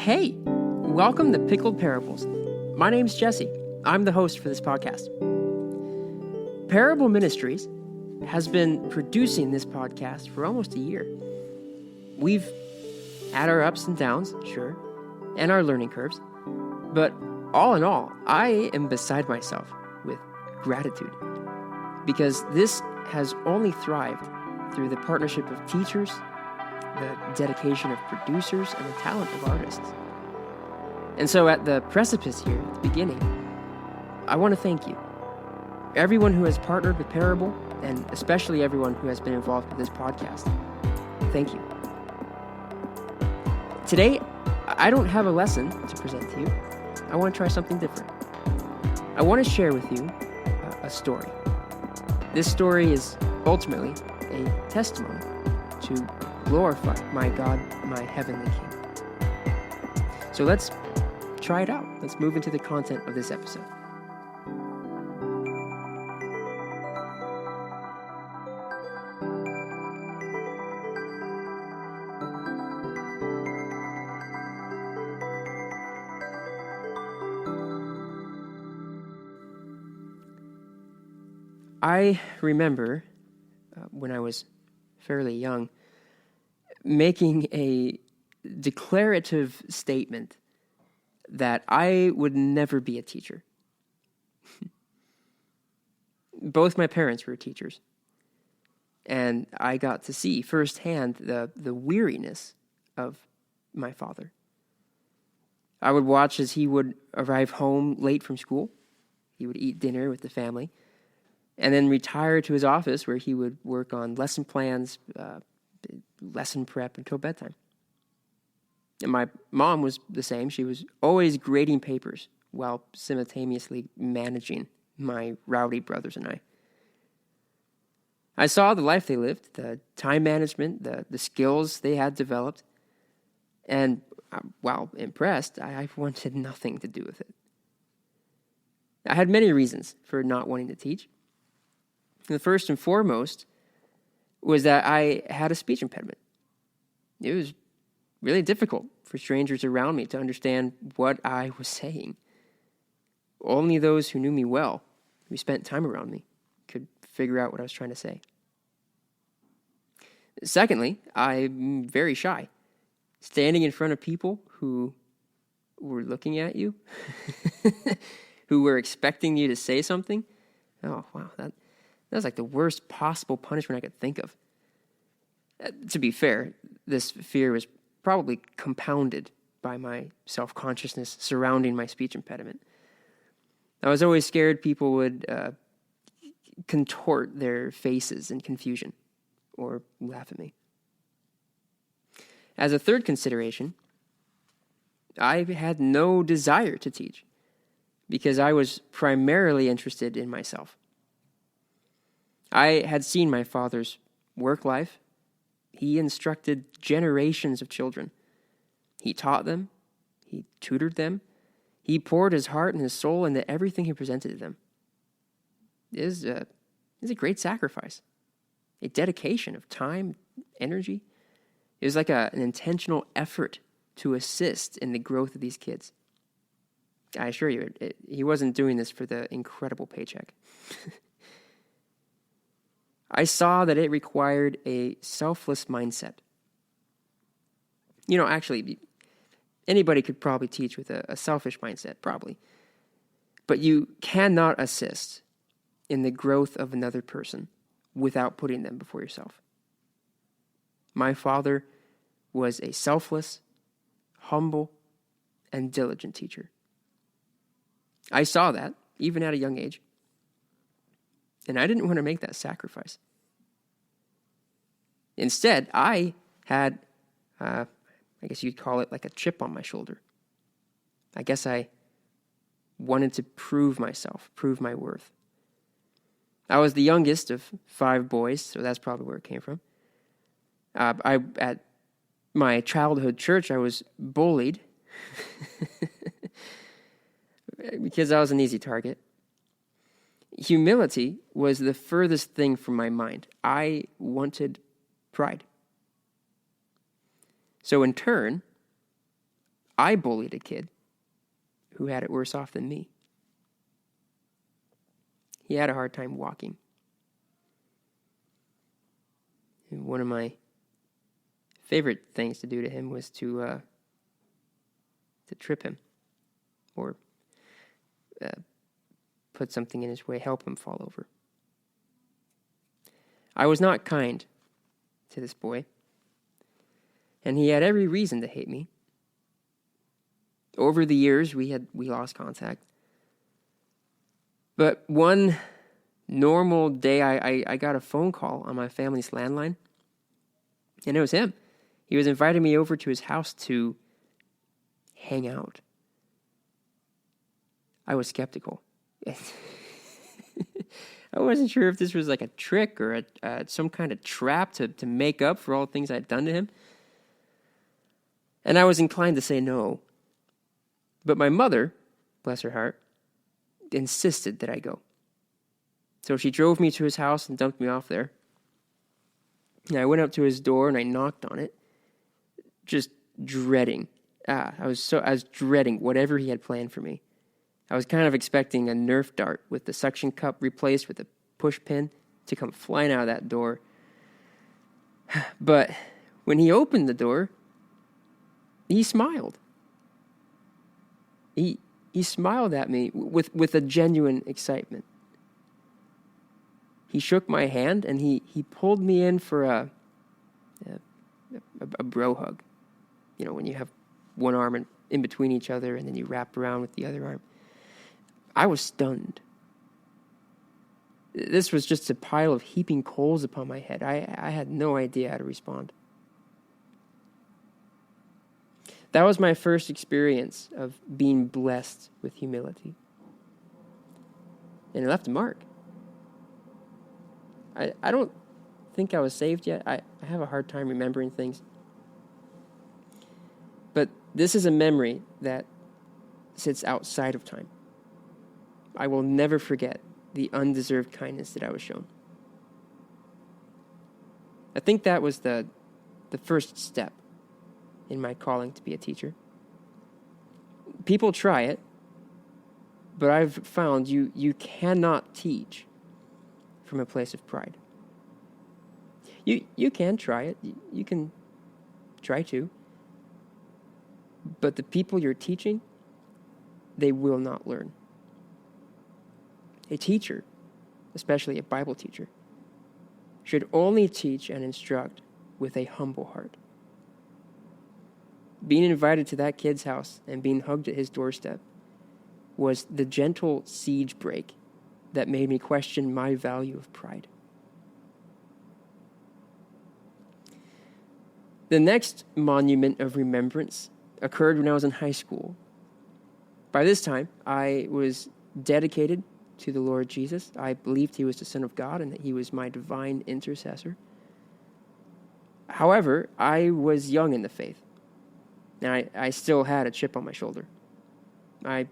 Hey, welcome to Pickled Parables. My name's Jesse. I'm the host for this podcast. Parable Ministries has been producing this podcast for almost a year. We've had our ups and downs, sure, and our learning curves, but all in all, I am beside myself with gratitude because this has only thrived through the partnership of teachers, the dedication of producers, and the talent of artists. And so at the precipice here, at the beginning, I want to thank you. Everyone who has partnered with Parable, and especially everyone who has been involved with this podcast. Thank you. Today, I don't have a lesson to present to you. I want to try something different. I want to share with you a story. This story is ultimately a testimony to glorify my God, my heavenly King. So let's try it out. Let's move into the content of this episode. I remember when I was fairly young making a declarative statement that I would never be a teacher. Both my parents were teachers, and I got to see firsthand the weariness of my father. I would watch as he would arrive home late from school. He would eat dinner with the family, and then retire to his office where he would work on lesson plans, lesson prep until bedtime. And my mom was the same. She was always grading papers while simultaneously managing my rowdy brothers and I. I saw the life they lived, the time management, the skills they had developed, and while impressed, I wanted nothing to do with it. I had many reasons for not wanting to teach. The first and foremost was that I had a speech impediment. It was really difficult for strangers around me to understand what I was saying. Only those who knew me well, who spent time around me, could figure out what I was trying to say. Secondly, I'm very shy. Standing in front of people who were looking at you, who were expecting you to say something, oh, wow, that was like the worst possible punishment I could think of. To be fair, this fear was probably compounded by my self-consciousness surrounding my speech impediment. I was always scared people would contort their faces in confusion or laugh at me. As a third consideration, I had no desire to teach because I was primarily interested in myself. I had seen my father's work life. He instructed generations of children. He taught them. He tutored them. He poured his heart and his soul into everything he presented to them. It is a great sacrifice, a dedication of time, energy. It was like an intentional effort to assist in the growth of these kids. I assure you, he wasn't doing this for the incredible paycheck. I saw that it required a selfless mindset. Actually, anybody could probably teach with a selfish mindset, probably. But you cannot assist in the growth of another person without putting them before yourself. My father was a selfless, humble, and diligent teacher. I saw that, even at a young age. And I didn't want to make that sacrifice. Instead, I had, I guess you'd call it like a chip on my shoulder. I guess I wanted to prove myself, prove my worth. I was the youngest of 5 boys, so that's probably where it came from. At my childhood church, I was bullied because I was an easy target. Humility was the furthest thing from my mind. I wanted pride. So in turn, I bullied a kid who had it worse off than me. He had a hard time walking. And one of my favorite things to do to him was to trip him or put something in his way, help him fall over. I was not kind to this boy, and he had every reason to hate me. Over the years, we lost contact. But one normal day, I got a phone call on my family's landline, and it was him. He was inviting me over to his house to hang out. I was skeptical. I wasn't sure if this was like a trick or some kind of trap to make up for all the things I'd done to him. And I was inclined to say no. But my mother, bless her heart, insisted that I go. So she drove me to his house and dumped me off there. And I went up to his door and I knocked on it, just dreading. I was dreading whatever he had planned for me. I was kind of expecting a Nerf dart with the suction cup replaced with a push pin to come flying out of that door. But when he opened the door, he smiled. He smiled at me with a genuine excitement. He shook my hand and he pulled me in for a bro hug. You know, when you have one arm in between each other and then you wrap around with the other arm. I was stunned. This was just a pile of heaping coals upon my head. I had no idea how to respond. That was my first experience of being blessed with humility. And it left a mark. I don't think I was saved yet. I have a hard time remembering things. But this is a memory that sits outside of time. I will never forget the undeserved kindness that I was shown. I think that was the first step in my calling to be a teacher. People try it, but I've found you cannot teach from a place of pride. You can try it. You can try to. But the people you're teaching, they will not learn. A teacher, especially a Bible teacher, should only teach and instruct with a humble heart. Being invited to that kid's house and being hugged at his doorstep was the gentle siege break that made me question my value of pride. The next monument of remembrance occurred when I was in high school. By this time, I was dedicated to the Lord Jesus. I believed he was the Son of God and that he was my divine intercessor. However, I was young in the faith, and I still had a chip on my shoulder. I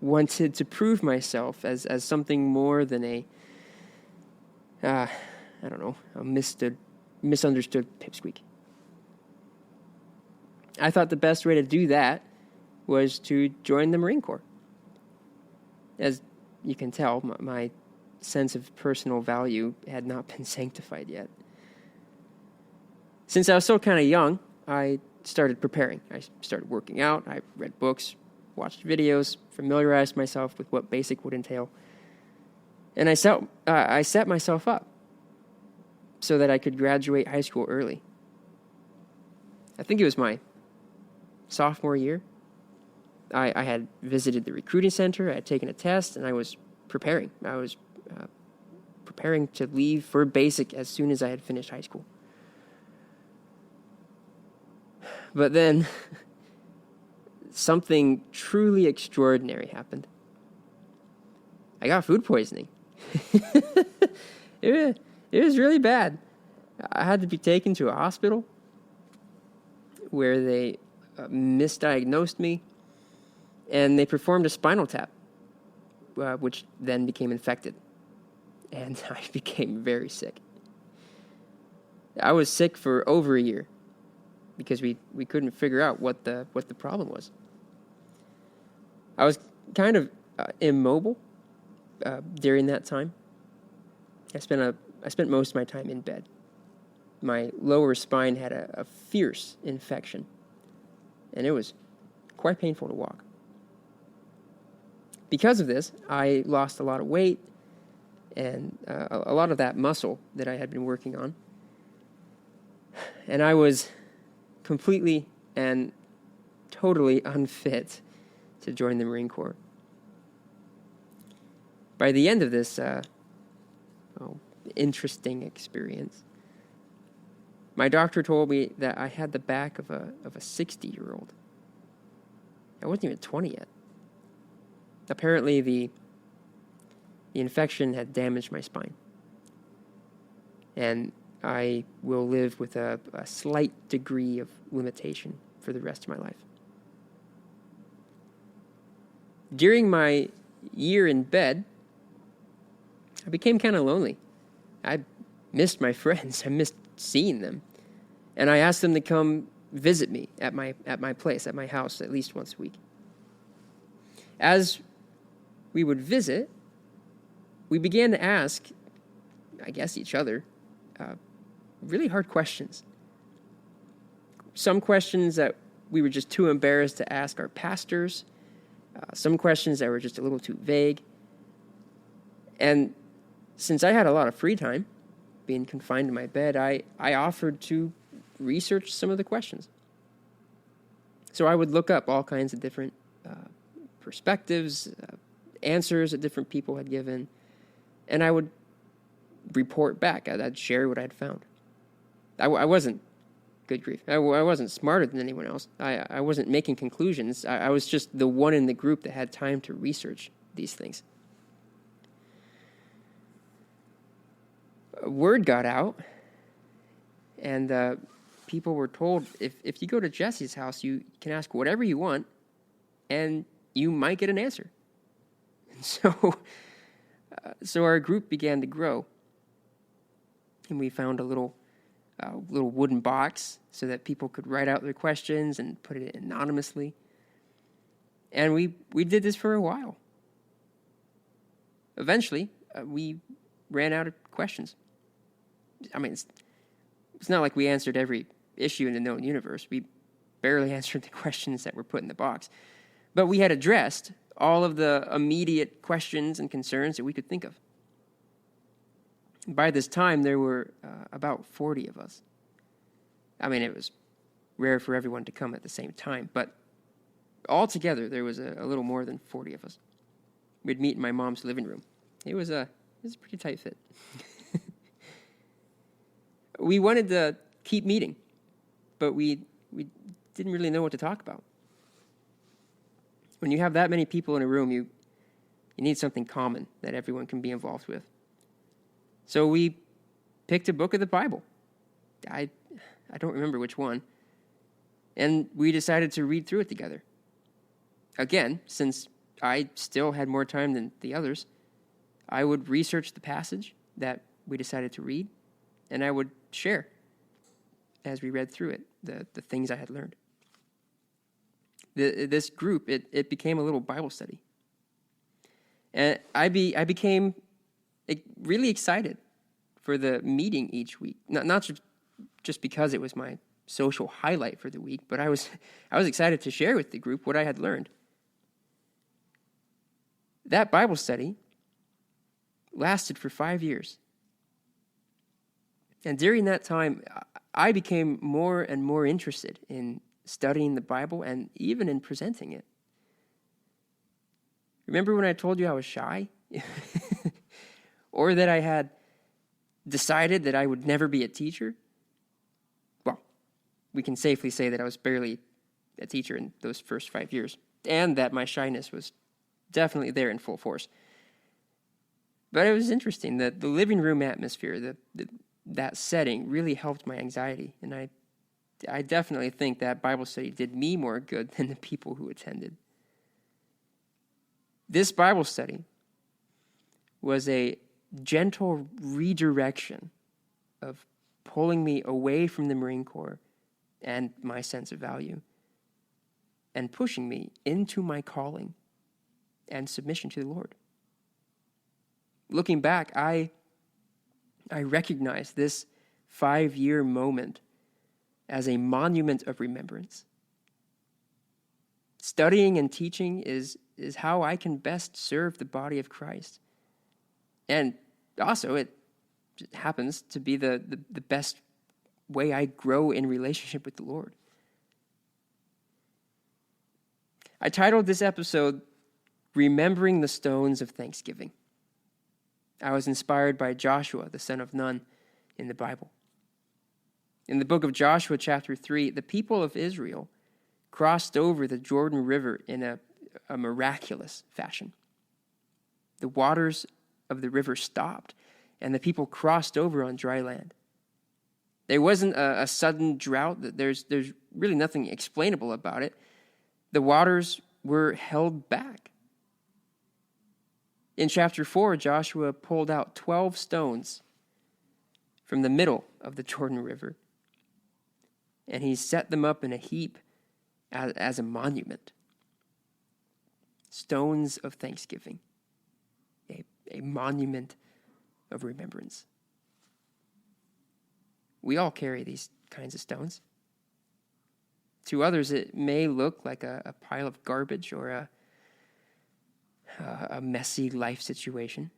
wanted to prove myself as something more than a misunderstood pipsqueak. I thought the best way to do that was to join the Marine Corps. As you can tell, my sense of personal value had not been sanctified yet. Since I was still kind of young, I started preparing. I started working out. I read books, watched videos, familiarized myself with what basic would entail. And I set myself up so that I could graduate high school early. I think it was my sophomore year. I had visited the recruiting center, I had taken a test, and I was preparing. I was preparing to leave for basic as soon as I had finished high school. But then, something truly extraordinary happened. I got food poisoning. It was really bad. I had to be taken to a hospital where they misdiagnosed me, and they performed a spinal tap, which then became infected, and I became very sick. I was sick for over a year because we couldn't figure out what the problem was. I was kind of immobile during that time. I spent most of my time in bed. My lower spine had a fierce infection, and it was quite painful to walk. Because of this, I lost a lot of weight and a lot of that muscle that I had been working on. And I was completely and totally unfit to join the Marine Corps. By the end of this interesting experience, my doctor told me that I had the back of a 60-year-old. I wasn't even 20 yet. Apparently, the infection had damaged my spine, and I will live with a slight degree of limitation for the rest of my life. During my year in bed, I became kind of lonely. I missed my friends. I missed seeing them. And I asked them to come visit me at my place, at my house, at least once a week. As we would visit, we began to ask, I guess, each other, really hard questions. Some questions that we were just too embarrassed to ask our pastors. Some questions that were just a little too vague. And since I had a lot of free time, being confined to my bed, I offered to research some of the questions. So I would look up all kinds of different perspectives, answers that different people had given, and I would report back. I'd share what I'd found. I wasn't, good grief, I wasn't smarter than anyone else. I wasn't making conclusions. I was just the one in the group that had time to research these things. Word got out, and people were told, if you go to Jesse's house, you can ask whatever you want, and you might get an answer. And so our group began to grow, and we found a little wooden box so that people could write out their questions and put it anonymously. And we did this for a while. Eventually, we ran out of questions. I mean, it's not like we answered every issue in the known universe. We barely answered the questions that were put in the box. But we had addressed all of the immediate questions and concerns that we could think of. By this time, there were about 40 of us. I mean, it was rare for everyone to come at the same time, but altogether, there was a little more than 40 of us. We'd meet in my mom's living room. It was a pretty tight fit. We wanted to keep meeting, but we didn't really know what to talk about. When you have that many people in a room, you need something common that everyone can be involved with. So we picked a book of the Bible. I don't remember which one. And we decided to read through it together. Again, since I still had more time than the others, I would research the passage that we decided to read, and I would share as we read through it, the things I had learned. This group, it became a little Bible study. And I became really excited for the meeting each week. Not just because it was my social highlight for the week, but I was excited to share with the group what I had learned. That Bible study lasted for 5 years. And during that time, I became more and more interested in studying the Bible and even in presenting it. Remember when I told you I was shy? Or that I had decided that I would never be a teacher? Well, we can safely say that I was barely a teacher in those first 5 years, and that my shyness was definitely there in full force. But it was interesting that the living room atmosphere, that setting really helped my anxiety, and I definitely think that Bible study did me more good than the people who attended. This Bible study was a gentle redirection of pulling me away from the Marine Corps and my sense of value and pushing me into my calling and submission to the Lord. Looking back, I recognize this 5-year moment as a monument of remembrance. Studying and teaching is how I can best serve the body of Christ. And also, it happens to be the best way I grow in relationship with the Lord. I titled this episode, Remembering the Stones of Thanksgiving. I was inspired by Joshua, the son of Nun, in the Bible. In the book of Joshua, chapter 3, the people of Israel crossed over the Jordan River in a miraculous fashion. The waters of the river stopped, and the people crossed over on dry land. There wasn't a sudden drought. There's really nothing explainable about it. The waters were held back. In chapter 4, Joshua pulled out 12 stones from the middle of the Jordan River, and he set them up in a heap as a monument. Stones of thanksgiving, a monument of remembrance. We all carry these kinds of stones. To others, it may look like a pile of garbage or a messy life situation.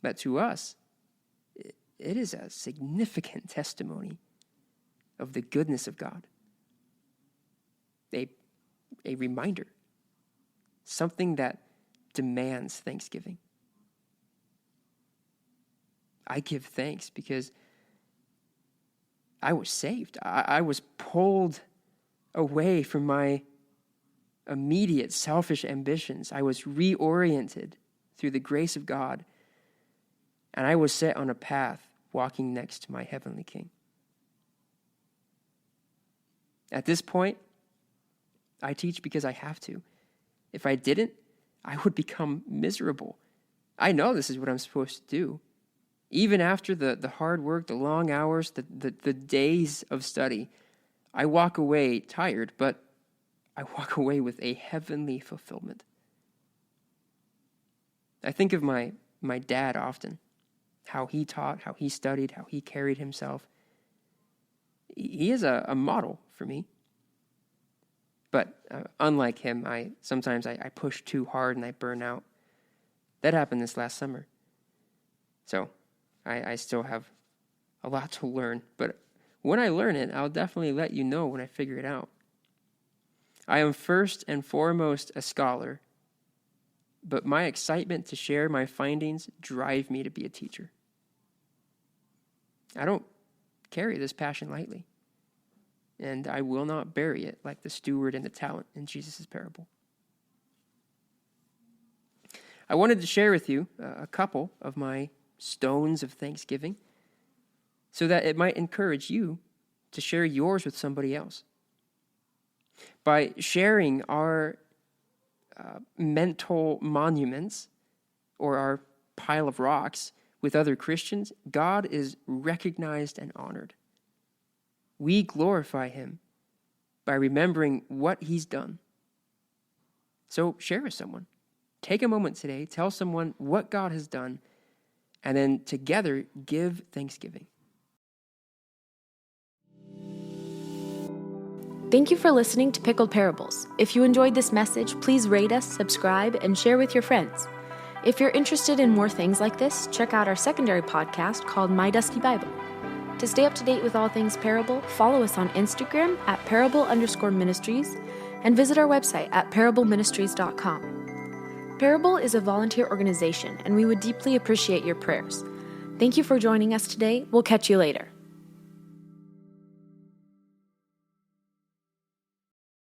But to us, it is a significant testimony of the goodness of God. A reminder, something that demands thanksgiving. I give thanks because I was saved. I was pulled away from my immediate selfish ambitions. I was reoriented through the grace of God, and I was set on a path walking next to my heavenly King. At this point, I teach because I have to. If I didn't, I would become miserable. I know this is what I'm supposed to do. Even after the hard work, the long hours, the days of study, I walk away tired, but I walk away with a heavenly fulfillment. I think of my dad often, how he taught, how he studied, how he carried himself. He is a model for me. But unlike him, sometimes I push too hard and I burn out. That happened this last summer. So I still have a lot to learn, but when I learn it, I'll definitely let you know when I figure it out. I am first and foremost a scholar, but my excitement to share my findings drive me to be a teacher. I don't carry this passion lightly, and I will not bury it like the steward and the talent in Jesus' parable. I wanted to share with you a couple of my stones of thanksgiving so that it might encourage you to share yours with somebody else. By sharing our mental monuments or our pile of rocks with other Christians, God is recognized and honored. We glorify him by remembering what he's done. So share with someone. Take a moment today, tell someone what God has done, and then together give thanksgiving. Thank you for listening to Pickled Parables. If you enjoyed this message, please rate us, subscribe, and share with your friends. If you're interested in more things like this, check out our secondary podcast called My Dusty Bible. To stay up to date with all things Parable, follow us on Instagram at parable_ministries and visit our website at parableministries.com. Parable is a volunteer organization, and we would deeply appreciate your prayers. Thank you for joining us today. We'll catch you later.